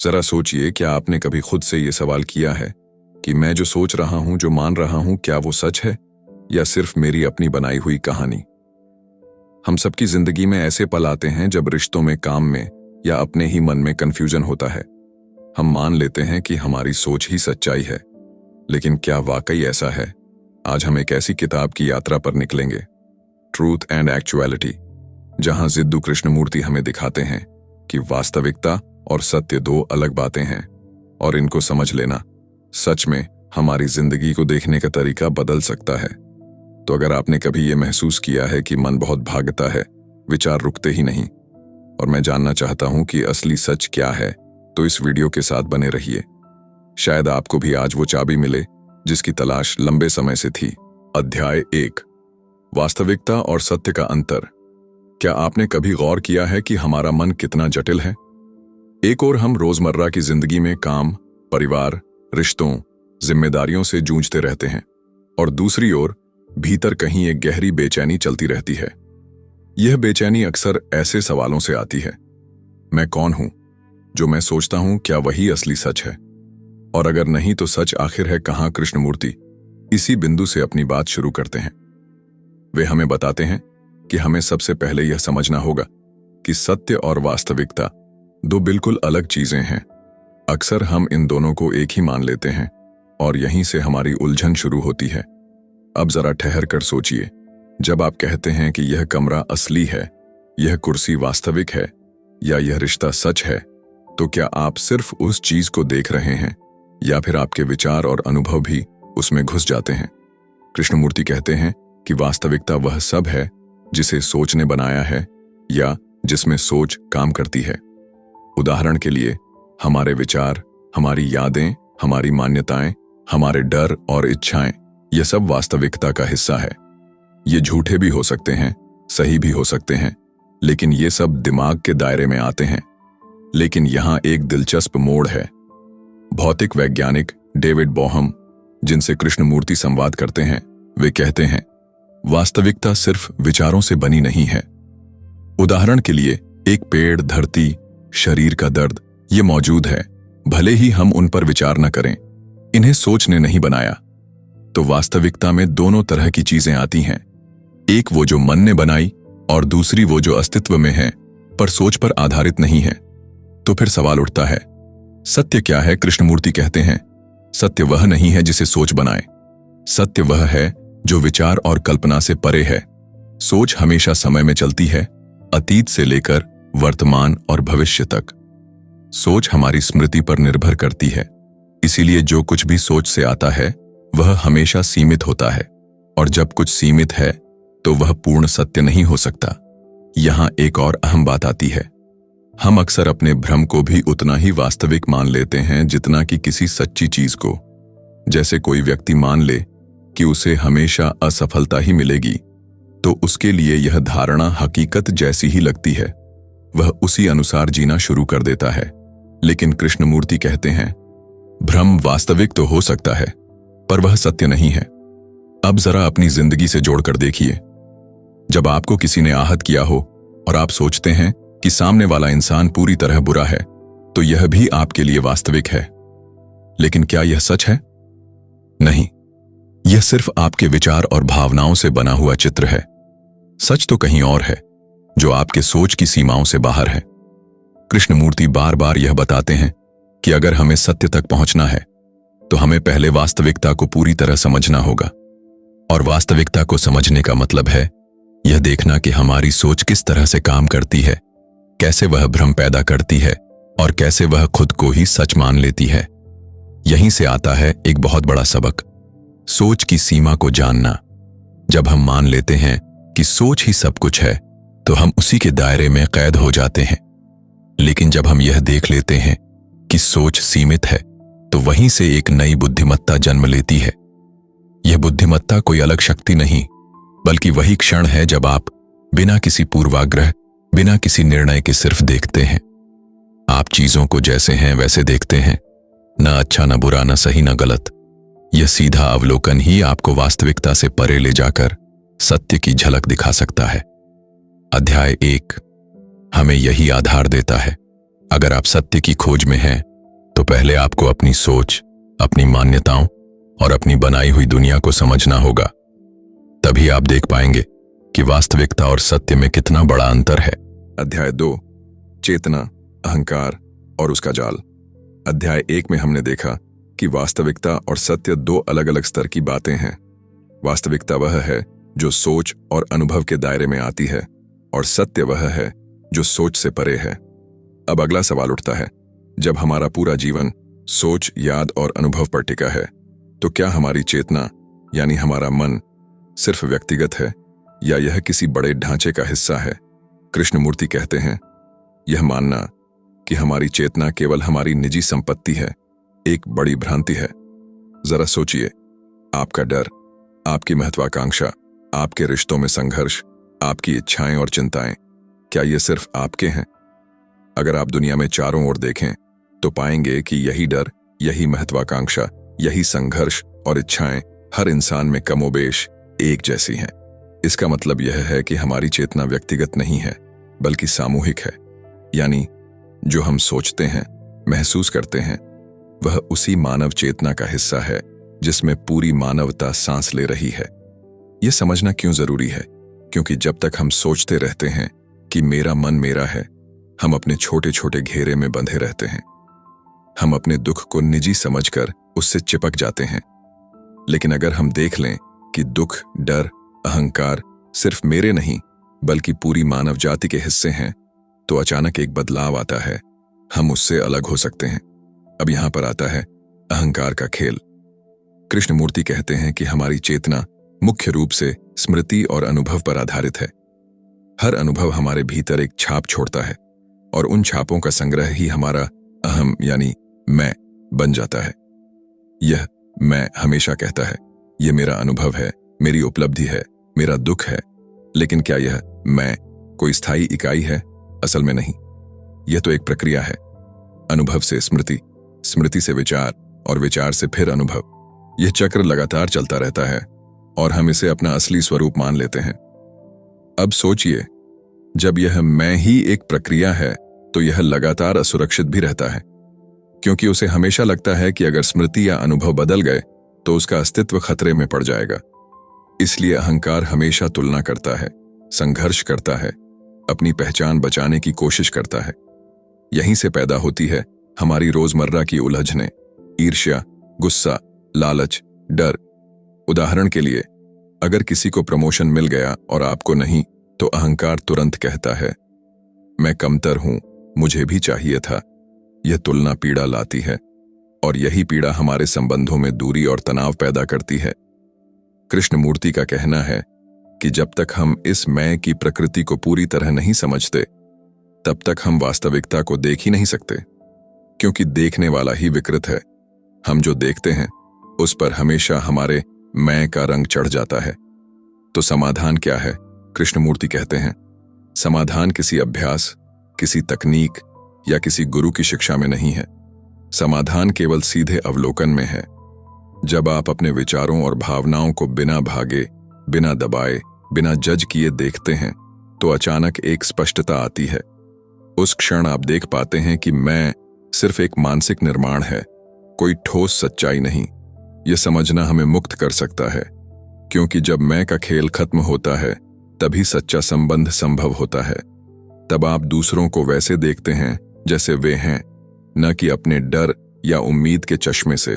जरा सोचिए, क्या आपने कभी खुद से ये सवाल किया है कि मैं जो सोच रहा हूं, जो मान रहा हूं, क्या वो सच है या सिर्फ मेरी अपनी बनाई हुई कहानी? हम सबकी जिंदगी में ऐसे पल आते हैं जब रिश्तों में, काम में या अपने ही मन में कंफ्यूजन होता है। हम मान लेते हैं कि हमारी सोच ही सच्चाई है, लेकिन क्या वाकई ऐसा है? आज हम एक ऐसी किताब की यात्रा पर निकलेंगे, ट्रूथ एंड एक्चुअलिटी, जहां जिद्दू कृष्णमूर्ति हमें दिखाते हैं कि वास्तविकता और सत्य दो अलग बातें हैं, और इनको समझ लेना सच में हमारी जिंदगी को देखने का तरीका बदल सकता है। तो अगर आपने कभी ये महसूस किया है कि मन बहुत भागता है, विचार रुकते ही नहीं, और मैं जानना चाहता हूं कि असली सच क्या है, तो इस वीडियो के साथ बने रहिए। शायद आपको भी आज वो चाबी मिले जिसकी तलाश लंबे समय से थी। अध्याय 1, वास्तविकता और सत्य का अंतर। क्या आपने कभी गौर किया है कि हमारा मन कितना जटिल है? एक ओर हम रोजमर्रा की जिंदगी में काम, परिवार, रिश्तों, जिम्मेदारियों से जूझते रहते हैं, और दूसरी ओर भीतर कहीं एक गहरी बेचैनी चलती रहती है। यह बेचैनी अक्सर ऐसे सवालों से आती है, मैं कौन हूं? जो मैं सोचता हूं, क्या वही असली सच है? और अगर नहीं तो सच आखिर है कहां? कृष्णमूर्ति इसी बिंदु से अपनी बात शुरू करते हैं। वे हमें बताते हैं कि हमें सबसे पहले यह समझना होगा कि सत्य और वास्तविकता दो बिल्कुल अलग चीजें हैं। अक्सर हम इन दोनों को एक ही मान लेते हैं, और यहीं से हमारी उलझन शुरू होती है। अब जरा ठहर कर सोचिए, जब आप कहते हैं कि यह कमरा असली है, यह कुर्सी वास्तविक है, या यह रिश्ता सच है, तो क्या आप सिर्फ उस चीज को देख रहे हैं, या फिर आपके विचार और अनुभव भी उसमें घुस जाते हैं? कृष्णमूर्ति कहते हैं कि वास्तविकता वह सब है जिसे सोच ने बनाया है, या जिसमें सोच काम करती है। उदाहरण के लिए, हमारे विचार, हमारी यादें, हमारी मान्यताएं, हमारे डर और इच्छाएं, यह सब वास्तविकता का हिस्सा है। ये झूठे भी हो सकते हैं, सही भी हो सकते हैं, लेकिन ये सब दिमाग के दायरे में आते हैं। लेकिन यहां एक दिलचस्प मोड़ है। भौतिक वैज्ञानिक डेविड बोहम, जिनसे कृष्णमूर्ति संवाद करते हैं, वे कहते हैं, वास्तविकता सिर्फ विचारों से बनी नहीं है। उदाहरण के लिए, एक पेड़, धरती, शरीर का दर्द, ये मौजूद है, भले ही हम उन पर विचार न करें। इन्हें सोच ने नहीं बनाया। तो वास्तविकता में दोनों तरह की चीजें आती हैं, एक वो जो मन ने बनाई, और दूसरी वो जो अस्तित्व में है पर सोच पर आधारित नहीं है। तो फिर सवाल उठता है, सत्य क्या है? कृष्णमूर्ति कहते हैं, सत्य वह नहीं है जिसे सोच बनाए। सत्य वह है जो विचार और कल्पना से परे है। सोच हमेशा समय में चलती है, अतीत से लेकर वर्तमान और भविष्य तक। सोच हमारी स्मृति पर निर्भर करती है, इसीलिए जो कुछ भी सोच से आता है वह हमेशा सीमित होता है, और जब कुछ सीमित है तो वह पूर्ण सत्य नहीं हो सकता। यहां एक और अहम बात आती है, हम अक्सर अपने भ्रम को भी उतना ही वास्तविक मान लेते हैं जितना कि किसी सच्ची चीज को। जैसे कोई व्यक्ति मान ले कि उसे हमेशा असफलता ही मिलेगी, तो उसके लिए यह धारणा हकीकत जैसी ही लगती है। वह उसी अनुसार जीना शुरू कर देता है। लेकिन कृष्णमूर्ति कहते हैं, भ्रम वास्तविक तो हो सकता है, पर वह सत्य नहीं है। अब जरा अपनी जिंदगी से जोड़कर देखिए। जब आपको किसी ने आहत किया हो और आप सोचते हैं कि सामने वाला इंसान पूरी तरह बुरा है, तो यह भी आपके लिए वास्तविक है। लेकिन क्या यह सच है? नहीं, यह सिर्फ आपके विचार और भावनाओं से बना हुआ चित्र है। सच तो कहीं और है, जो आपके सोच की सीमाओं से बाहर है। कृष्णमूर्ति बार बार यह बताते हैं कि अगर हमें सत्य तक पहुंचना है, तो हमें पहले वास्तविकता को पूरी तरह समझना होगा। और वास्तविकता को समझने का मतलब है यह देखना कि हमारी सोच किस तरह से काम करती है, कैसे वह भ्रम पैदा करती है, और कैसे वह खुद को ही सच मान लेती है। यहीं से आता है एक बहुत बड़ा सबक, सोच की सीमा को जानना। जब हम मान लेते हैं कि सोच ही सब कुछ है, तो हम उसी के दायरे में कैद हो जाते हैं। लेकिन जब हम यह देख लेते हैं कि सोच सीमित है, तो वहीं से एक नई बुद्धिमत्ता जन्म लेती है। यह बुद्धिमत्ता कोई अलग शक्ति नहीं, बल्कि वही क्षण है जब आप बिना किसी पूर्वाग्रह, बिना किसी निर्णय के सिर्फ देखते हैं। आप चीजों को जैसे हैं वैसे देखते हैं, न अच्छा, न बुरा, न सही, न गलत। यह सीधा अवलोकन ही आपको वास्तविकता से परे ले जाकर सत्य की झलक दिखा सकता है। अध्याय 1 हमें यही आधार देता है। अगर आप सत्य की खोज में हैं, तो पहले आपको अपनी सोच, अपनी मान्यताओं और अपनी बनाई हुई दुनिया को समझना होगा। तभी आप देख पाएंगे कि वास्तविकता और सत्य में कितना बड़ा अंतर है। अध्याय 2, चेतना, अहंकार और उसका जाल। अध्याय 1 में हमने देखा कि वास्तविकता और सत्य दो अलग अलग स्तर की बातें हैं। वास्तविकता वह है जो सोच और अनुभव के दायरे में आती है, और सत्य वह है जो सोच से परे है। अब अगला सवाल उठता है, जब हमारा पूरा जीवन सोच, याद और अनुभव पर टिका है, तो क्या हमारी चेतना यानी हमारा मन सिर्फ व्यक्तिगत है या यह किसी बड़े ढांचे का हिस्सा है? कृष्णमूर्ति कहते हैं, यह मानना कि हमारी चेतना केवल हमारी निजी संपत्ति है एक बड़ी भ्रांति है। जरा सोचिए, आपका डर, आपकी महत्वाकांक्षा, आपके रिश्तों में संघर्ष, आपकी इच्छाएं और चिंताएं, क्या ये सिर्फ आपके हैं? अगर आप दुनिया में चारों ओर देखें तो पाएंगे कि यही डर, यही महत्वाकांक्षा, यही संघर्ष और इच्छाएं हर इंसान में कमोबेश एक जैसी हैं। इसका मतलब यह है कि हमारी चेतना व्यक्तिगत नहीं है बल्कि सामूहिक है। यानी जो हम सोचते हैं, महसूस करते हैं, वह उसी मानव चेतना का हिस्सा है जिसमें पूरी मानवता सांस ले रही है। यह समझना क्यों जरूरी है? क्योंकि जब तक हम सोचते रहते हैं कि मेरा मन मेरा है, हम अपने छोटे छोटे घेरे में बंधे रहते हैं। हम अपने दुख को निजी समझकर उससे चिपक जाते हैं। लेकिन अगर हम देख लें कि दुख, डर, अहंकार सिर्फ मेरे नहीं बल्कि पूरी मानव जाति के हिस्से हैं, तो अचानक एक बदलाव आता है। हम उससे अलग हो सकते हैं। अब यहां पर आता है अहंकार का खेल। कृष्णमूर्ति कहते हैं कि हमारी चेतना मुख्य रूप से स्मृति और अनुभव पर आधारित है। हर अनुभव हमारे भीतर एक छाप छोड़ता है और उन छापों का संग्रह ही हमारा अहम यानी मैं बन जाता है। यह मैं हमेशा कहता है, यह मेरा अनुभव है, मेरी उपलब्धि है, मेरा दुख है। लेकिन क्या यह मैं कोई स्थायी इकाई है? असल में नहीं। यह तो एक प्रक्रिया है। अनुभव से स्मृति, स्मृति से विचार और विचार से फिर अनुभव। यह चक्र लगातार चलता रहता है और हम इसे अपना असली स्वरूप मान लेते हैं। अब सोचिए, जब यह मैं ही एक प्रक्रिया है तो यह लगातार असुरक्षित भी रहता है, क्योंकि उसे हमेशा लगता है कि अगर स्मृति या अनुभव बदल गए तो उसका अस्तित्व खतरे में पड़ जाएगा। इसलिए अहंकार हमेशा तुलना करता है, संघर्ष करता है, अपनी पहचान बचाने की कोशिश करता है। यहीं से पैदा होती है हमारी रोजमर्रा की उलझनें, ईर्ष्या, गुस्सा, लालच, डर। उदाहरण के लिए, अगर किसी को प्रमोशन मिल गया और आपको नहीं, तो अहंकार तुरंत कहता है, मैं कमतर हूं, मुझे भी चाहिए था। यह तुलना पीड़ा लाती है और यही पीड़ा हमारे संबंधों में दूरी और तनाव पैदा करती है। कृष्णमूर्ति का कहना है कि जब तक हम इस मैं की प्रकृति को पूरी तरह नहीं समझते, तब तक हम वास्तविकता को देख ही नहीं सकते, क्योंकि देखने वाला ही विकृत है। हम जो देखते हैं उस पर हमेशा हमारे मैं का रंग चढ़ जाता है। तो समाधान क्या है? कृष्णमूर्ति कहते हैं, समाधान किसी अभ्यास, किसी तकनीक या किसी गुरु की शिक्षा में नहीं है। समाधान केवल सीधे अवलोकन में है। जब आप अपने विचारों और भावनाओं को बिना भागे, बिना दबाए, बिना जज किए देखते हैं, तो अचानक एक स्पष्टता आती है। उस क्षण आप देख पाते हैं कि मैं सिर्फ एक मानसिक निर्माण है, कोई ठोस सच्चाई नहीं। यह समझना हमें मुक्त कर सकता है, क्योंकि जब मैं का खेल खत्म होता है तभी सच्चा संबंध संभव होता है। तब आप दूसरों को वैसे देखते हैं जैसे वे हैं, न कि अपने डर या उम्मीद के चश्मे से।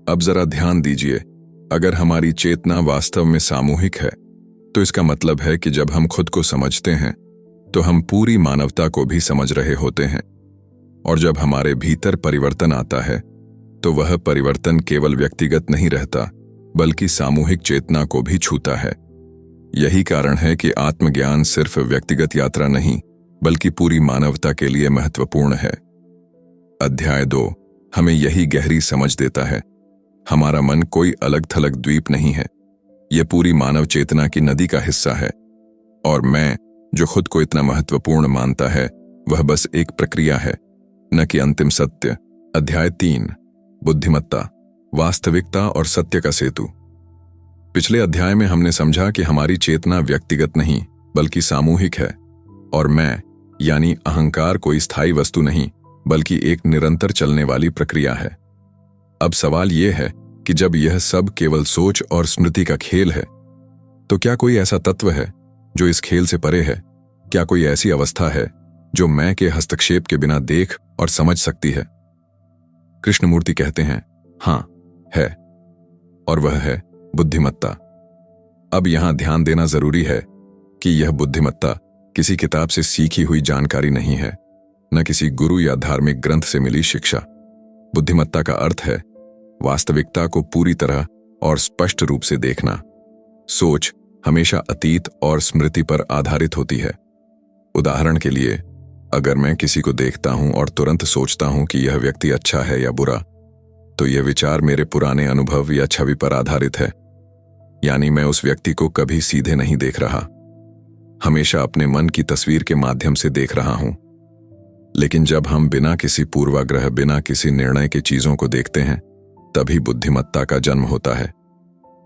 अब जरा ध्यान दीजिए, अगर हमारी चेतना वास्तव में सामूहिक है, तो इसका मतलब है कि जब हम खुद को समझते हैं तो हम पूरी मानवता को भी समझ रहे होते हैं। और जब हमारे भीतर परिवर्तन आता है, तो वह परिवर्तन केवल व्यक्तिगत नहीं रहता, बल्कि सामूहिक चेतना को भी छूता है। यही कारण है कि आत्मज्ञान सिर्फ व्यक्तिगत यात्रा नहीं, बल्कि पूरी मानवता के लिए महत्वपूर्ण है। अध्याय 2 हमें यही गहरी समझ देता है। हमारा मन कोई अलग थलग द्वीप नहीं है, यह पूरी मानव चेतना की नदी का हिस्सा है। और मैं, जो खुद को इतना महत्वपूर्ण मानता है, वह बस एक प्रक्रिया है, न कि अंतिम सत्य। अध्याय 3 बुद्धिमत्ता, वास्तविकता और सत्य का सेतु। पिछले अध्याय में हमने समझा कि हमारी चेतना व्यक्तिगत नहीं, बल्कि सामूहिक है, और मैं, यानी अहंकार कोई स्थायी वस्तु नहीं, बल्कि पूरी मानव जाति का हिस्सा है। अब यह समझना बल्कि एक निरंतर चलने वाली प्रक्रिया है। अब सवाल यह है कि जब यह सब केवल सोच और स्मृति का खेल है, तो क्या कोई ऐसा तत्व है जो इस खेल से परे है? क्या कोई ऐसी अवस्था है जो मैं के हस्तक्षेप के बिना देख और समझ सकती है? कृष्णमूर्ति कहते हैं, हां, है, और वह है बुद्धिमत्ता। अब यहां ध्यान देना जरूरी है कि यह बुद्धिमत्ता किसी किताब से सीखी हुई जानकारी नहीं है, न किसी गुरु या धार्मिक ग्रंथ से मिली शिक्षा। बुद्धिमत्ता का अर्थ है वास्तविकता को पूरी तरह और स्पष्ट रूप से देखना। सोच हमेशा अतीत और स्मृति पर आधारित होती है। उदाहरण के लिए, अगर मैं किसी को देखता हूं और तुरंत सोचता हूं कि यह व्यक्ति अच्छा है या बुरा, तो यह विचार मेरे पुराने अनुभव या छवि पर आधारित है। यानी मैं उस व्यक्ति को कभी सीधे नहीं देख रहा, हमेशा अपने मन की तस्वीर के माध्यम से देख रहा हूं। लेकिन जब हम बिना किसी पूर्वाग्रह, बिना किसी निर्णय के चीजों को देखते हैं, तभी बुद्धिमत्ता का जन्म होता है।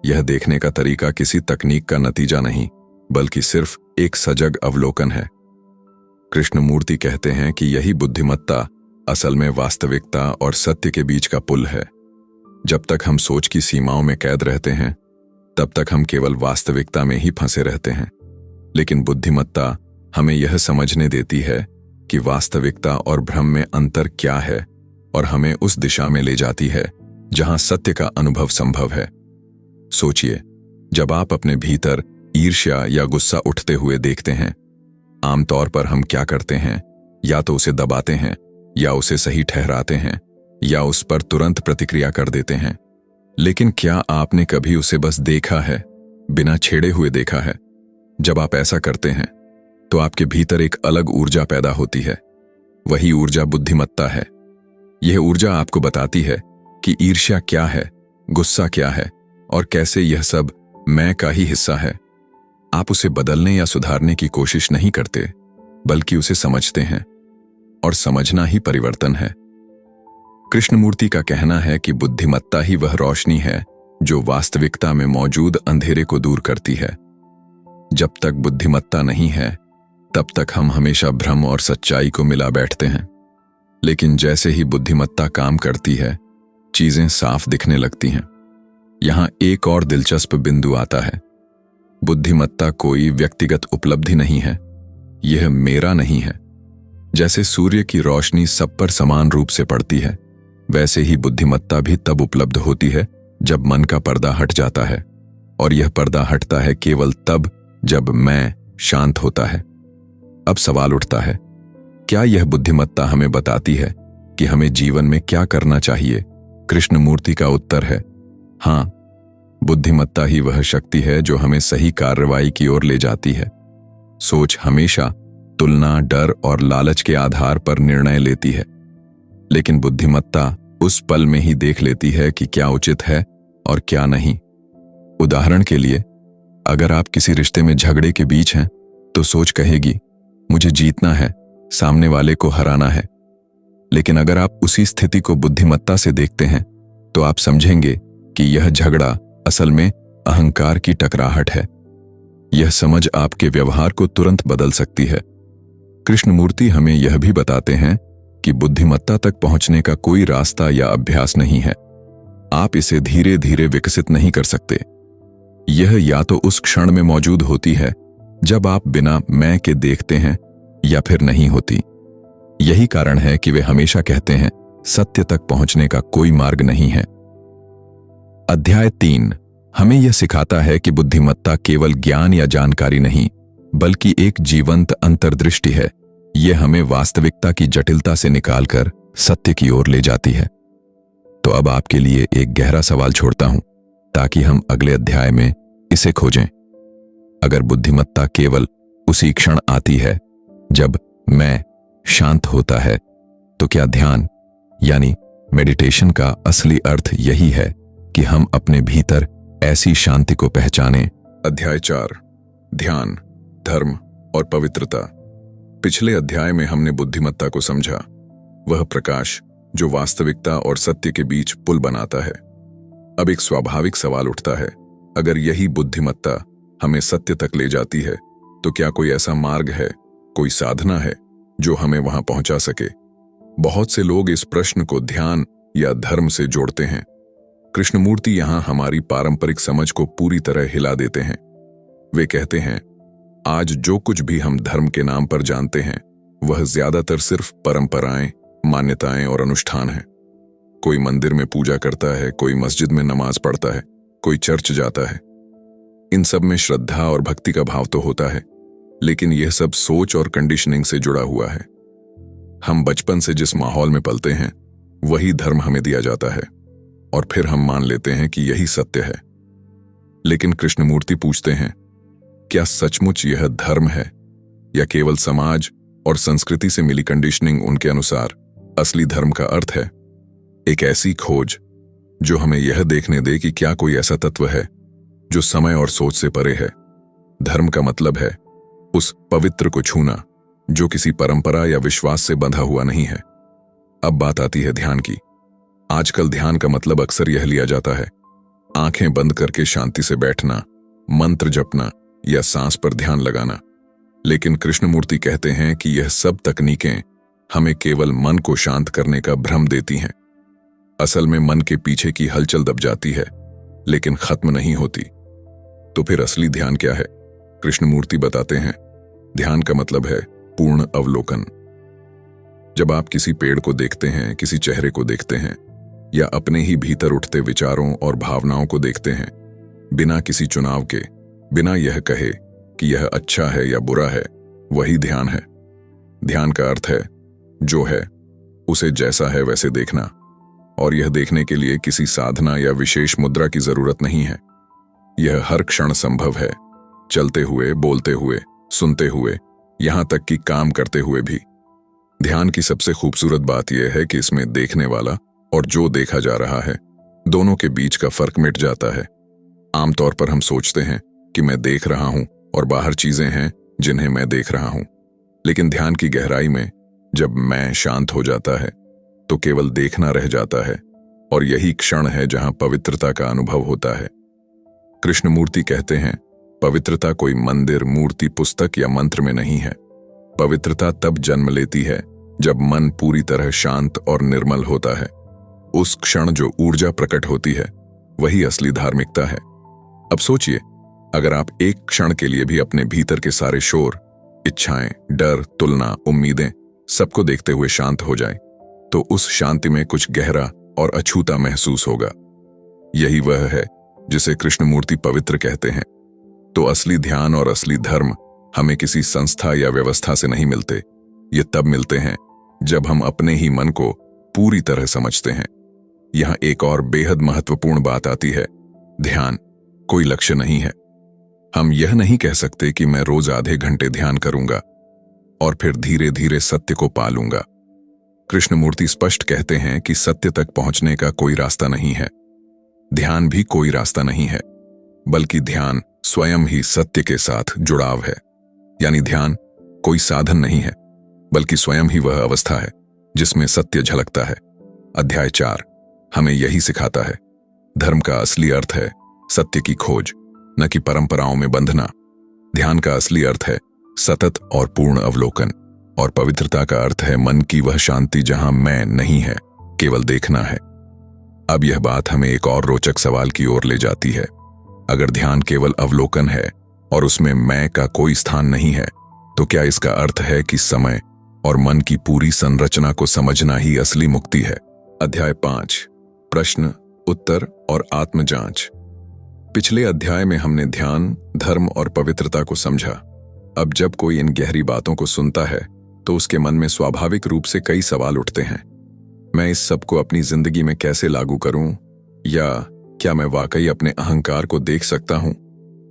यह देखने का तरीका किसी तकनीक का नतीजा नहीं, बल्कि सिर्फ एक सजग अवलोकन है। कृष्णमूर्ति कहते हैं कि यही बुद्धिमत्ता असल में वास्तविकता और सत्य के बीच का पुल है। जब तक हम सोच की सीमाओं में कैद रहते हैं, तब तक हम केवल वास्तविकता में ही फंसे रहते हैं। लेकिन बुद्धिमत्ता हमें यह समझने देती है कि वास्तविकता और भ्रम में अंतर क्या है, और हमें उस दिशा में ले जाती है जहां सत्य का अनुभव संभव है। सोचिए, जब आप अपने भीतर ईर्ष्या या गुस्सा उठते हुए देखते हैं, आमतौर पर हम क्या करते हैं? या तो उसे दबाते हैं, या उसे सही ठहराते हैं, या उस पर तुरंत प्रतिक्रिया कर देते हैं। लेकिन क्या आपने कभी उसे बस देखा है, बिना छेड़े हुए देखा है? जब आप ऐसा करते हैं, तो आपके भीतर एक अलग ऊर्जा पैदा होती है। वही ऊर्जा बुद्धिमत्ता है। यह ऊर्जा आपको बताती है कि ईर्ष्या क्या है, गुस्सा क्या है, और कैसे यह सब मैं का ही हिस्सा है। आप उसे बदलने या सुधारने की कोशिश नहीं करते, बल्कि उसे समझते हैं, और समझना ही परिवर्तन है। कृष्णमूर्ति का कहना है कि बुद्धिमत्ता ही वह रोशनी है जो वास्तविकता में मौजूद अंधेरे को दूर करती है। जब तक बुद्धिमत्ता नहीं है, तब तक हम हमेशा भ्रम और सच्चाई को मिला बैठते हैं। लेकिन जैसे ही बुद्धिमत्ता काम करती है, चीजें साफ दिखने लगती हैं। यहां एक और दिलचस्प बिंदु आता है। बुद्धिमत्ता कोई व्यक्तिगत उपलब्धि नहीं है, यह मेरा नहीं है। जैसे सूर्य की रोशनी सब पर समान रूप से पड़ती है, वैसे ही बुद्धिमत्ता भी तब उपलब्ध होती है जब मन का पर्दा हट जाता है, और यह पर्दा हटता है केवल तब जब मैं शांत होता है। अब सवाल उठता है, क्या यह बुद्धिमत्ता हमें बताती है कि हमें जीवन में क्या करना चाहिए? कृष्णमूर्ति का उत्तर है हां। बुद्धिमत्ता ही वह शक्ति है जो हमें सही कार्रवाई की ओर ले जाती है। सोच हमेशा तुलना, डर और लालच के आधार पर निर्णय लेती है, लेकिन बुद्धिमत्ता उस पल में ही देख लेती है कि क्या उचित है और क्या नहीं। उदाहरण के लिए, अगर आप किसी रिश्ते में झगड़े के बीच हैं, तो सोच कहेगी मुझे जीतना है, सामने वाले को हराना है। लेकिन अगर आप उसी स्थिति को बुद्धिमत्ता से देखते हैं, तो आप समझेंगे कि यह झगड़ा असल में अहंकार की टकराहट है। यह समझ आपके व्यवहार को तुरंत बदल सकती है। कृष्णमूर्ति हमें यह भी बताते हैं कि बुद्धिमत्ता तक पहुंचने का कोई रास्ता या अभ्यास नहीं है। आप इसे धीरे धीरे विकसित नहीं कर सकते। यह या तो उस क्षण में मौजूद होती है जब आप बिना मैं के देखते हैं, या फिर नहीं होती। यही कारण है कि वे हमेशा कहते हैं सत्य तक पहुंचने का कोई मार्ग नहीं है। अध्याय 3 हमें यह सिखाता है कि बुद्धिमत्ता केवल ज्ञान या जानकारी नहीं, बल्कि एक जीवंत अंतर्दृष्टि है। यह हमें वास्तविकता की जटिलता से निकालकर सत्य की ओर ले जाती है। तो अब आपके लिए एक गहरा सवाल छोड़ता हूं, ताकि हम अगले अध्याय में इसे खोजें। अगर बुद्धिमत्ता केवल उसी क्षण आती है जब मैं शांत होता है, तो क्या ध्यान यानी मेडिटेशन का असली अर्थ यही है कि हम अपने भीतर ऐसी शांति को पहचानें? अध्याय 4 ध्यान, धर्म और पवित्रता। पिछले अध्याय में हमने बुद्धिमत्ता को समझा, वह प्रकाश जो वास्तविकता और सत्य के बीच पुल बनाता है। अब एक स्वाभाविक सवाल उठता है, अगर यही बुद्धिमत्ता हमें सत्य तक ले जाती है, तो क्या कोई ऐसा मार्ग है, कोई साधना है जो हमें वहां पहुंचा सके? बहुत से लोग इस प्रश्न को ध्यान या धर्म से जोड़ते हैं। कृष्णमूर्ति यहां हमारी पारंपरिक समझ को पूरी तरह हिला देते हैं। वे कहते हैं, आज जो कुछ भी हम धर्म के नाम पर जानते हैं वह ज्यादातर सिर्फ परंपराएं, मान्यताएं और अनुष्ठान हैं। कोई मंदिर में पूजा करता है, कोई मस्जिद में नमाज पढ़ता है, कोई चर्च जाता है। इन सब में श्रद्धा और भक्ति का भाव तो होता है, लेकिन यह सब सोच और कंडीशनिंग से जुड़ा हुआ है। हम बचपन से जिस माहौल में पलते हैं वही धर्म हमें दिया जाता है और फिर हम मान लेते हैं कि यही सत्य है। लेकिन कृष्णमूर्ति पूछते हैं, क्या सचमुच यह धर्म है या केवल समाज और संस्कृति से मिली कंडीशनिंग उनके अनुसार असली धर्म का अर्थ है? एक ऐसी खोज जो हमें यह देखने दे कि क्या कोई ऐसा तत्व है जो समय और सोच से परे है। धर्म का मतलब है उस पवित्र को छूना जो किसी परंपरा या विश्वास से बंधा हुआ नहीं है। अब बात आती है ध्यान की। आजकल ध्यान का मतलब अक्सर यह लिया जाता है आंखें बंद करके शांति से बैठना, मंत्र जपना या सांस पर ध्यान लगाना। लेकिन कृष्णमूर्ति कहते हैं कि यह सब तकनीकें हमें केवल मन को शांत करने का भ्रम देती हैं। असल में मन के पीछे की हलचल दब जाती है लेकिन खत्म नहीं होती। तो फिर असली ध्यान क्या है? कृष्णमूर्ति बताते हैं, ध्यान का मतलब है पूर्ण अवलोकन। जब आप किसी पेड़ को देखते हैं, किसी चेहरे को देखते हैं या अपने ही भीतर उठते विचारों और भावनाओं को देखते हैं, बिना किसी चुनाव के, बिना यह कहे कि यह अच्छा है या बुरा है, वही ध्यान है। ध्यान का अर्थ है जो है उसे जैसा है वैसे देखना, और यह देखने के लिए किसी साधना या विशेष मुद्रा की जरूरत नहीं है। यह हर क्षण संभव है, चलते हुए, बोलते हुए, सुनते हुए, यहां तक कि काम करते हुए भी। ध्यान की सबसे खूबसूरत बात यह है कि इसमें देखने वाला और जो देखा जा रहा है दोनों के बीच का फर्क मिट जाता है। आमतौर पर हम सोचते हैं कि मैं देख रहा हूं और बाहर चीजें हैं जिन्हें मैं देख रहा हूं। लेकिन ध्यान की गहराई में जब मैं शांत हो जाता है तो केवल देखना रह जाता है, और यही क्षण है जहां पवित्रता का अनुभव होता है। कृष्णमूर्ति कहते हैं, पवित्रता कोई मंदिर, मूर्ति, पुस्तक या मंत्र में नहीं है। पवित्रता तब जन्म लेती है जब मन पूरी तरह शांत और निर्मल होता है। उस क्षण जो ऊर्जा प्रकट होती है वही असली धार्मिकता है। अब सोचिए, अगर आप एक क्षण के लिए भी अपने भीतर के सारे शोर, इच्छाएं, डर, तुलना, उम्मीदें सबको देखते हुए शांत हो जाएं, तो उस शांति में कुछ गहरा और अछूता महसूस होगा। यही वह है जिसे कृष्णमूर्ति पवित्र कहते हैं। तो असली ध्यान और असली धर्म हमें किसी संस्था या व्यवस्था से नहीं मिलते। ये तब मिलते हैं जब हम अपने ही मन को पूरी तरह समझते हैं। यहां एक और बेहद महत्वपूर्ण बात आती है, ध्यान कोई लक्ष्य नहीं है। हम यह नहीं कह सकते कि मैं रोज आधे घंटे ध्यान करूंगा और फिर धीरे धीरे सत्य को पा लूंगा। कृष्णमूर्ति स्पष्ट कहते हैं कि सत्य तक पहुंचने का कोई रास्ता नहीं है। ध्यान भी कोई रास्ता नहीं है, बल्कि ध्यान स्वयं ही सत्य के साथ जुड़ाव है। यानी ध्यान कोई साधन नहीं है, बल्कि स्वयं ही वह अवस्था है जिसमें सत्य झलकता है। अध्याय 4 हमें यही सिखाता है। धर्म का असली अर्थ है सत्य की खोज, न कि परंपराओं में बंधना। ध्यान का असली अर्थ है सतत और पूर्ण अवलोकन, और पवित्रता का अर्थ है मन की वह शांति जहां मैं नहीं है, केवल देखना है। अब यह बात हमें एक और रोचक सवाल की ओर ले जाती है। अगर ध्यान केवल अवलोकन है और उसमें मैं का कोई स्थान नहीं है, तो क्या इसका अर्थ है कि समय और मन की पूरी संरचना को समझना ही असली मुक्ति है? अध्याय 5 प्रश्न, उत्तर और आत्मजांच। पिछले अध्याय में हमने ध्यान, धर्म और पवित्रता को समझा। अब जब कोई इन गहरी बातों को सुनता है तो उसके मन में स्वाभाविक रूप से कई सवाल उठते हैं। मैं इस सब को अपनी जिंदगी में कैसे लागू करूं? या क्या मैं वाकई अपने अहंकार को देख सकता हूं?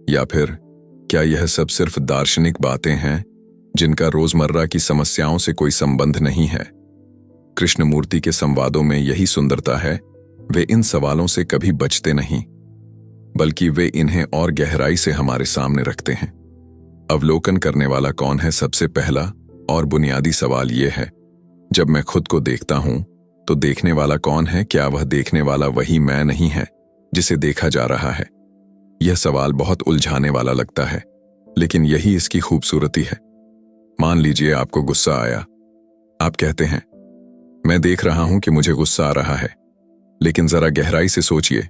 या फिर क्या यह सब सिर्फ दार्शनिक बातें हैं जिनका रोजमर्रा की समस्याओं से कोई संबंध नहीं है? कृष्णमूर्ति के संवादों में यही सुंदरता है, वे इन सवालों से कभी बचते नहीं, बल्कि वे इन्हें और गहराई से हमारे सामने रखते हैं। अवलोकन करने वाला कौन है? सबसे पहला और बुनियादी सवाल यह है, जब मैं खुद को देखता हूं तो देखने वाला कौन है? क्या वह देखने वाला वही मैं नहीं है जिसे देखा जा रहा है? यह सवाल बहुत उलझाने वाला लगता है, लेकिन यही इसकी खूबसूरती है। मान लीजिए आपको गुस्सा आया। आप कहते हैं, मैं देख रहा हूं कि मुझे गुस्सा आ रहा है, लेकिन जरा गहराई से सोचिए,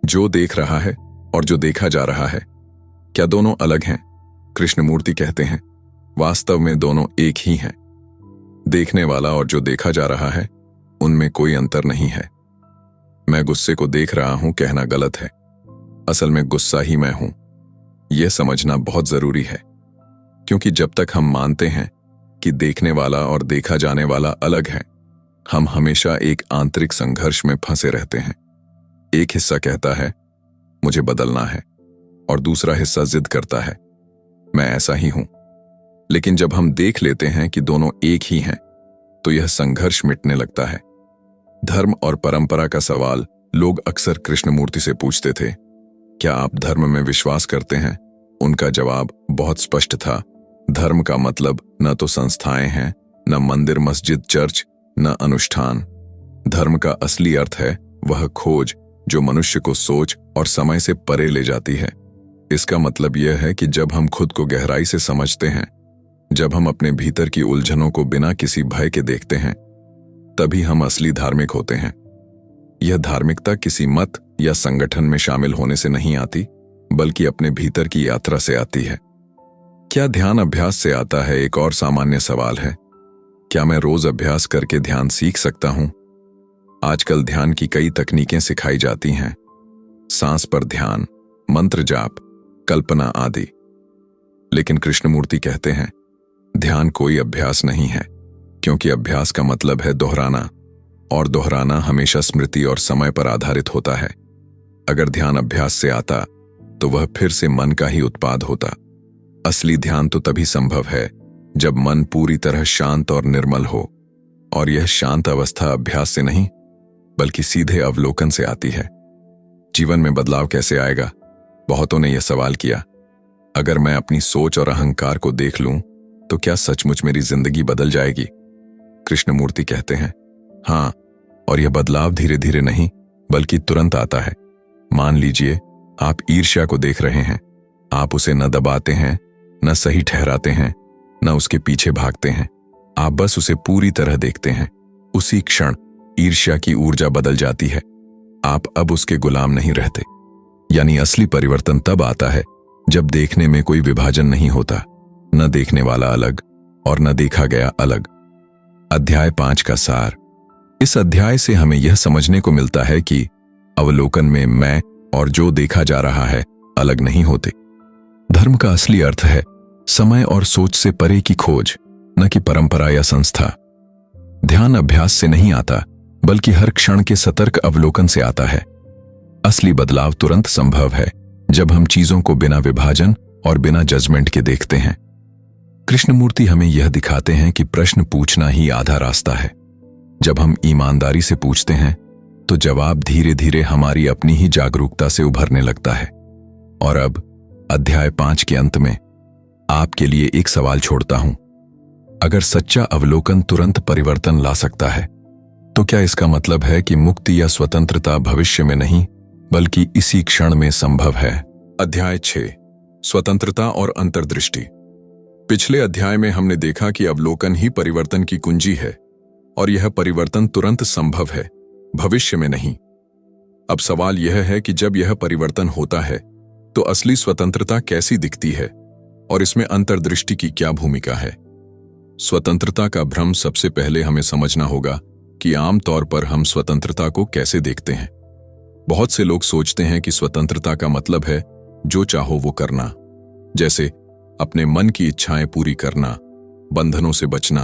जो देख रहा है और जो देखा जा रहा है, क्या दोनों अलग हैं? कृष्णमूर्ति कहते हैं, वास्तव में दोनों एक ही हैं। देखने वाला और जो देखा जा रहा है, उनमें कोई अंतर नहीं है। मैं गुस्से को देख रहा हूं कहना गलत है। असल में गुस्सा ही मैं हूं। यह समझना बहुत जरूरी है, क्योंकि जब तक हम मानते हैं कि देखने वाला और देखा जाने वाला अलग है, हम हमेशा एक आंतरिक संघर्ष में फंसे रहते हैं। एक हिस्सा कहता है मुझे बदलना है, और दूसरा हिस्सा जिद करता है मैं ऐसा ही हूं। लेकिन जब हम देख लेते हैं कि दोनों एक ही हैं, तो यह संघर्ष मिटने लगता है। धर्म और परंपरा का सवाल लोग अक्सर कृष्णमूर्ति से पूछते थे, क्या आप धर्म में विश्वास करते हैं? उनका जवाब बहुत स्पष्ट था, धर्म का मतलब न तो संस्थाएं हैं, न मंदिर मस्जिद चर्च, न अनुष्ठान। धर्म का असली अर्थ है वह खोज जो मनुष्य को सोच और समय से परे ले जाती है। इसका मतलब यह है कि जब हम खुद को गहराई से समझते हैं, जब हम अपने भीतर की उलझनों को बिना किसी भय के देखते हैं, तभी हम असली धार्मिक होते हैं। यह धार्मिकता किसी मत या संगठन में शामिल होने से नहीं आती, बल्कि अपने भीतर की यात्रा से आती है। क्या ध्यान अभ्यास से आता है? एक और सामान्य सवाल है। क्या मैं रोज अभ्यास करके ध्यान सीख सकता हूं? आजकल ध्यान की कई तकनीकें सिखाई जाती हैं, सांस पर ध्यान, मंत्र जाप, कल्पना आदि। लेकिन कृष्णमूर्ति कहते हैं, ध्यान कोई अभ्यास नहीं है, क्योंकि अभ्यास का मतलब है दोहराना, और दोहराना हमेशा स्मृति और समय पर आधारित होता है। अगर ध्यान अभ्यास से आता, तो वह फिर से मन का ही उत्पाद होता। असली ध्यान तो तभी संभव है जब मन पूरी तरह शांत और निर्मल हो, और यह शांत अवस्था अभ्यास से नहीं, बल्कि सीधे अवलोकन से आती है। जीवन में बदलाव कैसे आएगा? बहुतों ने यह सवाल किया। अगर मैं अपनी सोच और अहंकार को देख लूं, तो क्या सचमुच मेरी जिंदगी बदल जाएगी? कृष्णमूर्ति कहते हैं, हाँ, और यह बदलाव धीरे धीरे नहीं, बल्कि तुरंत आता है। मान लीजिए आप ईर्ष्या को देख रहे हैं। आप उसे न दबाते हैं, न सही ठहराते हैं, न उसके पीछे भागते हैं। आप बस उसे पूरी तरह देखते हैं। उसी क्षण ईर्ष्या की ऊर्जा बदल जाती है। आप अब उसके गुलाम नहीं रहते। यानी असली परिवर्तन तब आता है जब देखने में कोई विभाजन नहीं होता, न देखने वाला अलग और न देखा गया अलग। अध्याय 5 का सार। इस अध्याय से हमें यह समझने को मिलता है कि अवलोकन में मैं और जो देखा जा रहा है अलग नहीं होते। धर्म का असली अर्थ है समय और सोच से परे की खोज, न कि परंपरा या संस्था। ध्यान अभ्यास से नहीं आता, बल्कि हर क्षण के सतर्क अवलोकन से आता है। असली बदलाव तुरंत संभव है जब हम चीजों को बिना विभाजन और बिना जजमेंट के देखते हैं। कृष्णमूर्ति हमें यह दिखाते हैं कि प्रश्न पूछना ही आधा रास्ता है। जब हम ईमानदारी से पूछते हैं, तो जवाब धीरे धीरे हमारी अपनी ही जागरूकता से उभरने लगता है। और अब अध्याय 5 के अंत में आपके लिए एक सवाल छोड़ता हूं। अगर सच्चा अवलोकन तुरंत परिवर्तन ला सकता है, तो क्या इसका मतलब है कि मुक्ति या स्वतंत्रता भविष्य में नहीं, बल्कि इसी क्षण में संभव है? अध्याय 6, स्वतंत्रता और अंतर्दृष्टि। पिछले अध्याय में हमने देखा कि अवलोकन ही परिवर्तन की कुंजी है, और यह परिवर्तन तुरंत संभव है, भविष्य में नहीं। अब सवाल यह है कि जब यह परिवर्तन होता है, तो असली स्वतंत्रता कैसी दिखती है, और इसमें अंतर्दृष्टि की क्या भूमिका है? स्वतंत्रता का भ्रम। सबसे पहले हमें समझना होगा कि आमतौर पर हम स्वतंत्रता को कैसे देखते हैं। बहुत से लोग सोचते हैं कि स्वतंत्रता का मतलब है जो चाहो वो करना, जैसे अपने मन की इच्छाएं पूरी करना, बंधनों से बचना,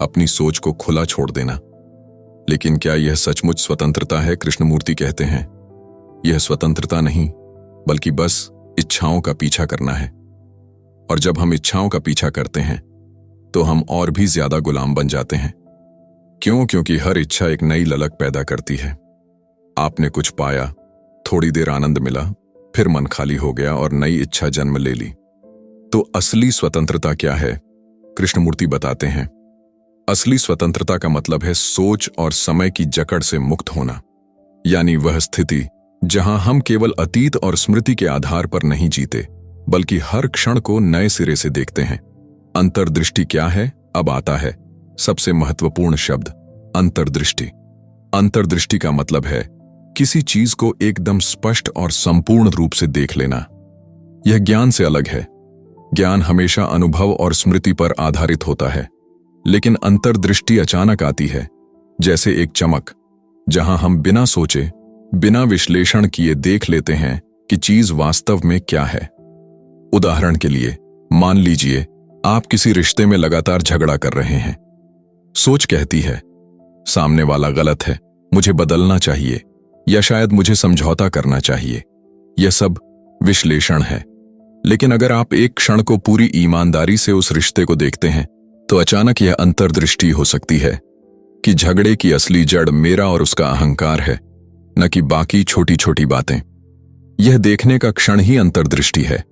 अपनी सोच को खुला छोड़ देना। लेकिन क्या यह सचमुच स्वतंत्रता है? कृष्णमूर्ति कहते हैं, यह स्वतंत्रता नहीं, बल्कि बस इच्छाओं का पीछा करना है। और जब हम इच्छाओं का पीछा करते हैं, तो हम और भी ज्यादा गुलाम बन जाते हैं। क्यों? क्योंकि हर इच्छा एक नई ललक पैदा करती है। आपने कुछ पाया, थोड़ी देर आनंद मिला, फिर मन खाली हो गया और नई इच्छा जन्म ले ली। तो असली स्वतंत्रता क्या है? कृष्णमूर्ति बताते हैं, असली स्वतंत्रता का मतलब है सोच और समय की जकड़ से मुक्त होना। यानी वह स्थिति जहां हम केवल अतीत और स्मृति के आधार पर नहीं जीते, बल्कि हर क्षण को नए सिरे से देखते हैं। अंतर्दृष्टि क्या है? अब आता है सबसे महत्वपूर्ण शब्द, अंतर्दृष्टि। अंतर्दृष्टि का मतलब है किसी चीज को एकदम स्पष्ट और संपूर्ण रूप से देख लेना। यह ज्ञान से अलग है। ज्ञान हमेशा अनुभव और स्मृति पर आधारित होता है, लेकिन अंतर्दृष्टि अचानक आती है, जैसे एक चमक, जहां हम बिना सोचे, बिना विश्लेषण किए देख लेते हैं कि चीज वास्तव में क्या है। उदाहरण के लिए, मान लीजिए आप किसी रिश्ते में लगातार झगड़ा कर रहे हैं। सोच कहती है, सामने वाला गलत है, मुझे बदलना चाहिए, या शायद मुझे समझौता करना चाहिए। यह सब विश्लेषण है। लेकिन अगर आप एक क्षण को पूरी ईमानदारी से उस रिश्ते को देखते हैं, तो अचानक यह अंतर्दृष्टि हो सकती है कि झगड़े की असली जड़ मेरा और उसका अहंकार है, न कि बाकी छोटी छोटी बातें। यह देखने का क्षण ही अंतर्दृष्टि है,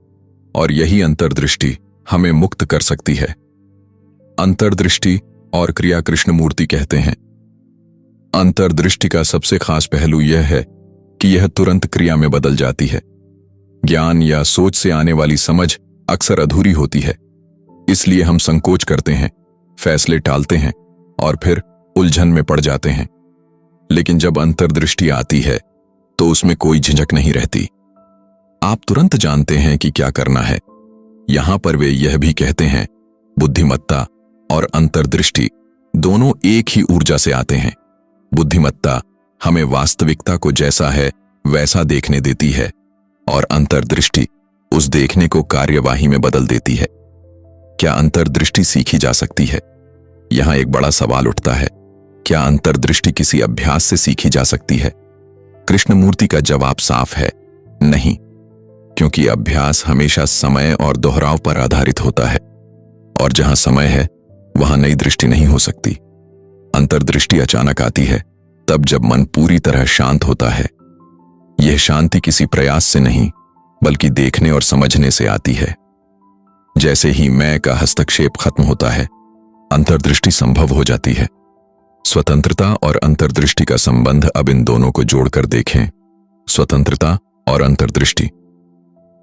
और यही अंतर्दृष्टि हमें मुक्त कर सकती है। अंतर्दृष्टि और क्रिया कृष्णमूर्ति कहते हैं, अंतर्दृष्टि का सबसे खास पहलू यह है कि यह तुरंत क्रिया में बदल जाती है। ज्ञान या सोच से आने वाली समझ अक्सर अधूरी होती है, इसलिए हम संकोच करते हैं, फैसले टालते हैं और फिर उलझन में पड़ जाते हैं। लेकिन जब अंतर्दृष्टि आती है तो उसमें कोई झिझक नहीं रहती। आप तुरंत जानते हैं कि क्या करना है। यहां पर वे यह भी कहते हैं, बुद्धिमत्ता और अंतर्दृष्टि दोनों एक ही ऊर्जा से आते हैं। बुद्धिमत्ता हमें वास्तविकता को जैसा है वैसा देखने देती है, और अंतर्दृष्टि उस देखने को कार्यवाही में बदल देती है। क्या अंतर्दृष्टि सीखी जा सकती है? यहां एक बड़ा सवाल उठता है, क्या अंतर्दृष्टि किसी अभ्यास से सीखी जा सकती है? कृष्णमूर्ति का जवाब साफ है, नहीं, क्योंकि अभ्यास हमेशा समय और दोहराव पर आधारित होता है, और जहां समय है वहां नई दृष्टि नहीं हो सकती। अंतर्दृष्टि अचानक आती है तब जब मन पूरी तरह शांत होता है। यह शांति किसी प्रयास से नहीं, बल्कि देखने और समझने से आती है। जैसे ही मैं का हस्तक्षेप खत्म होता है, अंतर्दृष्टि संभव हो जाती है। स्वतंत्रता और अंतर्दृष्टि का संबंध अब इन दोनों को जोड़कर देखें। स्वतंत्रता और अंतर्दृष्टि।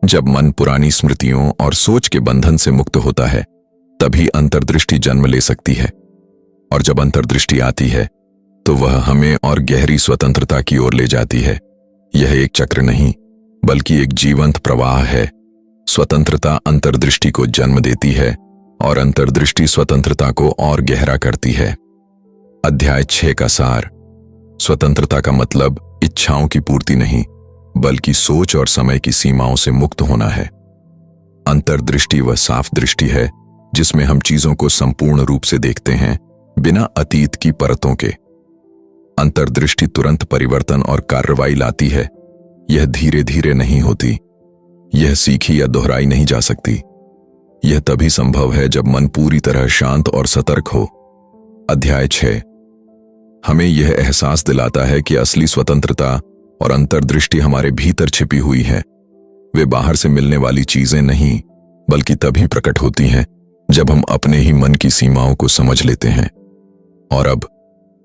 जब मन पुरानी स्मृतियों और सोच के बंधन से मुक्त होता है, तभी अंतर्दृष्टि जन्म ले सकती है। और जब अंतर्दृष्टि आती है तो वह हमें और गहरी स्वतंत्रता की ओर ले जाती है। यह एक चक्र नहीं, बल्कि एक जीवंत प्रवाह है। स्वतंत्रता अंतर्दृष्टि को जन्म देती है, और अंतर्दृष्टि स्वतंत्रता को और गहरा करती है। अध्याय 6 का सार। स्वतंत्रता का मतलब इच्छाओं की पूर्ति नहीं, बल्कि सोच और समय की सीमाओं से मुक्त होना है। अंतर्दृष्टि वह साफ दृष्टि है जिसमें हम चीजों को संपूर्ण रूप से देखते हैं, बिना अतीत की परतों के। अंतर्दृष्टि तुरंत परिवर्तन और कार्रवाई लाती है। यह धीरे धीरे नहीं होती। यह सीखी या दोहराई नहीं जा सकती। यह तभी संभव है जब मन पूरी तरह शांत और सतर्क हो। अध्याय 6 हमें यह एहसास दिलाता है कि असली स्वतंत्रता और अंतर्दृष्टि हमारे भीतर छिपी हुई है। वे बाहर से मिलने वाली चीजें नहीं, बल्कि तभी प्रकट होती हैं जब हम अपने ही मन की सीमाओं को समझ लेते हैं। और अब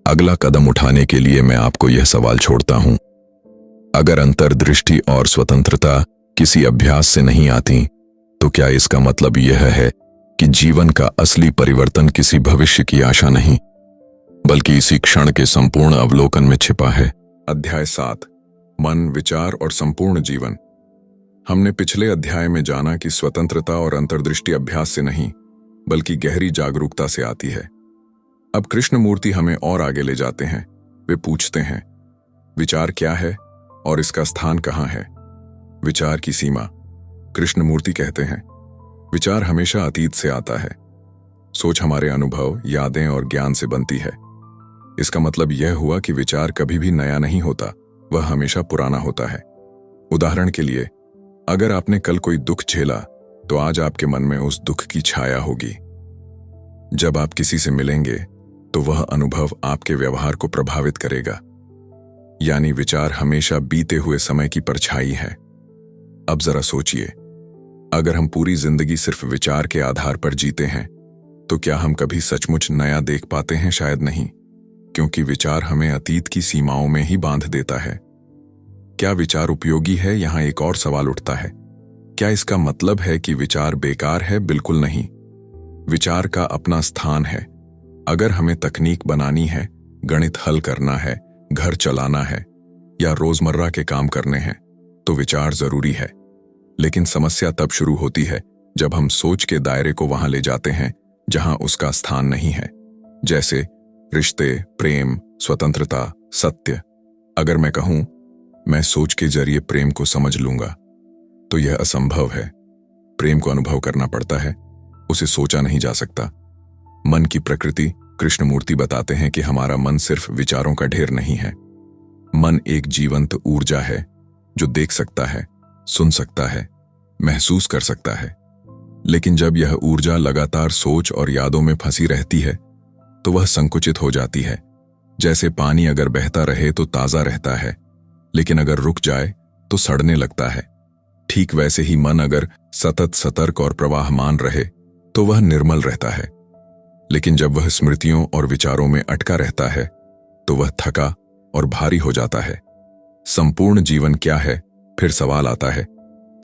अगला कदम उठाने के लिए मैं आपको यह सवाल छोड़ता हूं, अगर अंतर्दृष्टि और स्वतंत्रता किसी अभ्यास से नहीं आती, तो क्या इसका मतलब यह है कि जीवन का असली परिवर्तन किसी भविष्य की आशा नहीं, बल्कि इसी क्षण के संपूर्ण अवलोकन में छिपा है? अध्याय 7 मन, विचार और संपूर्ण जीवन। हमने पिछले अध्याय में जाना कि स्वतंत्रता और अंतर्दृष्टि अभ्यास से नहीं, बल्कि गहरी जागरूकता से आती है। अब कृष्णमूर्ति हमें और आगे ले जाते हैं। वे पूछते हैं, विचार क्या है और इसका स्थान कहाँ है? विचार की सीमा। कृष्णमूर्ति कहते हैं, विचार हमेशा अतीत से आता है। सोच हमारे अनुभव, यादें और ज्ञान से बनती है। इसका मतलब यह हुआ कि विचार कभी भी नया नहीं होता, वह हमेशा पुराना होता है। उदाहरण के लिए, अगर आपने कल कोई दुख झेला, तो आज आपके मन में उस दुख की छाया होगी। जब आप किसी से मिलेंगे, तो वह अनुभव आपके व्यवहार को प्रभावित करेगा। यानी विचार हमेशा बीते हुए समय की परछाई है। अब जरा सोचिए, अगर हम पूरी जिंदगी सिर्फ विचार के आधार पर जीते हैं, तो क्या हम कभी सचमुच नया देख पाते हैं? शायद नहीं, क्योंकि विचार हमें अतीत की सीमाओं में ही बांध देता है। क्या विचार उपयोगी है? यहां एक और सवाल उठता है। क्या इसका मतलब है कि विचार बेकार है? बिल्कुल नहीं। विचार का अपना स्थान है। अगर हमें तकनीक बनानी है, गणित हल करना है, घर चलाना है या रोजमर्रा के काम करने हैं तो विचार जरूरी है। लेकिन समस्या तब शुरू होती है जब हम सोच के दायरे को वहां ले जाते हैं जहां उसका स्थान नहीं है, जैसे रिश्ते, प्रेम, स्वतंत्रता, सत्य। अगर मैं कहूं मैं सोच के जरिए प्रेम को समझ लूंगा तो यह असंभव है। प्रेम को अनुभव करना पड़ता है, उसे सोचा नहीं जा सकता। मन की प्रकृति कृष्णमूर्ति बताते हैं कि हमारा मन सिर्फ विचारों का ढेर नहीं है। मन एक जीवंत ऊर्जा है जो देख सकता है, सुन सकता है, महसूस कर सकता है। लेकिन जब यह ऊर्जा लगातार सोच और यादों में फंसी रहती है तो वह संकुचित हो जाती है। जैसे पानी अगर बहता रहे तो ताजा रहता है, लेकिन अगर रुक जाए तो सड़ने लगता है। ठीक वैसे ही मन अगर सतत सतर्क और प्रवाहमान रहे तो वह निर्मल रहता है, लेकिन जब वह स्मृतियों और विचारों में अटका रहता है तो वह थका और भारी हो जाता है। संपूर्ण जीवन क्या है? फिर सवाल आता है,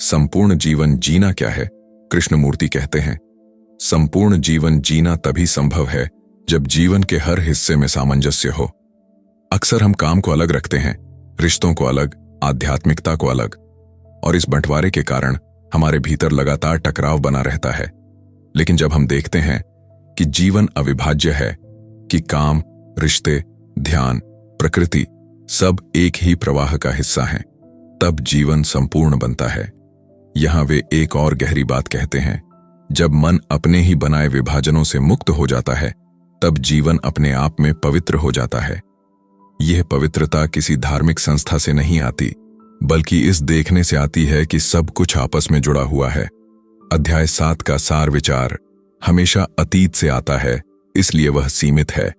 संपूर्ण जीवन जीना क्या है? कृष्णमूर्ति कहते हैं, संपूर्ण जीवन जीना तभी संभव है जब जीवन के हर हिस्से में सामंजस्य हो। अक्सर हम काम को अलग रखते हैं, रिश्तों को अलग, आध्यात्मिकता को अलग, और इस बंटवारे के कारण हमारे भीतर लगातार टकराव बना रहता है। लेकिन जब हम देखते हैं कि जीवन अविभाज्य है, कि काम, रिश्ते, ध्यान, प्रकृति सब एक ही प्रवाह का हिस्सा हैं, तब जीवन संपूर्ण बनता है। यहां वे एक और गहरी बात कहते हैं, जब मन अपने ही बनाए विभाजनों से मुक्त हो जाता है तब जीवन अपने आप में पवित्र हो जाता है। यह पवित्रता किसी धार्मिक संस्था से नहीं आती, बल्कि इस देखने से आती है कि सब कुछ आपस में जुड़ा हुआ है। अध्याय 7 का सार विचार हमेशा अतीत से आता है, इसलिए वह सीमित है।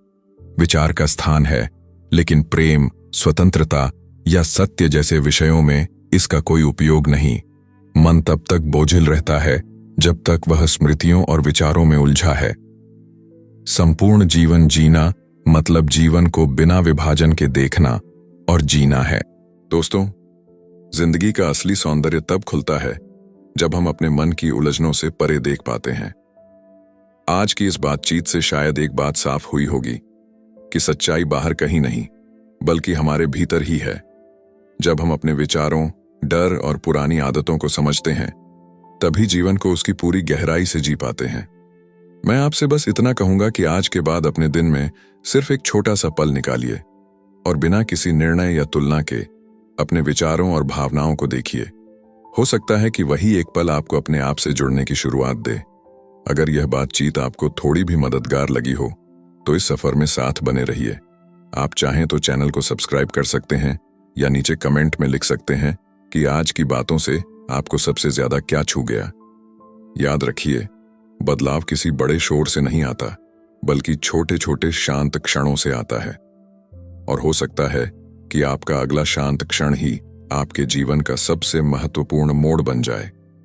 विचार का स्थान है, लेकिन प्रेम, स्वतंत्रता या सत्य जैसे विषयों में इसका कोई उपयोग नहीं। मन तब तक बोझिल रहता है जब तक वह स्मृतियों और विचारों में उलझा है। संपूर्ण जीवन जीना मतलब जीवन को बिना विभाजन के देखना और जीना है। दोस्तों, जिंदगी का असली सौंदर्य तब खुलता है जब हम अपने मन की उलझनों से परे देख पाते हैं। आज की इस बातचीत से शायद एक बात साफ हुई होगी कि सच्चाई बाहर कहीं नहीं, बल्कि हमारे भीतर ही है। जब हम अपने विचारों, डर और पुरानी आदतों को समझते हैं, तभी जीवन को उसकी पूरी गहराई से जी पाते हैं। मैं आपसे बस इतना कहूंगा कि आज के बाद अपने दिन में सिर्फ एक छोटा सा पल निकालिए और बिना किसी निर्णय या तुलना के अपने विचारों और भावनाओं को देखिए। हो सकता है कि वही एक पल आपको अपने आप से जुड़ने की शुरुआत दे। अगर यह बातचीत आपको थोड़ी भी मददगार लगी हो तो इस सफर में साथ बने रहिए। आप चाहें तो चैनल को सब्सक्राइब कर सकते हैं या नीचे कमेंट में लिख सकते हैं कि आज की बातों से आपको सबसे ज्यादा क्या छू गया। याद रखिए, बदलाव किसी बड़े शोर से नहीं आता, बल्कि छोटे छोटे शांत क्षणों से आता है। और हो सकता है कि आपका अगला शांत क्षण ही आपके जीवन का सबसे महत्वपूर्ण मोड़ बन जाए।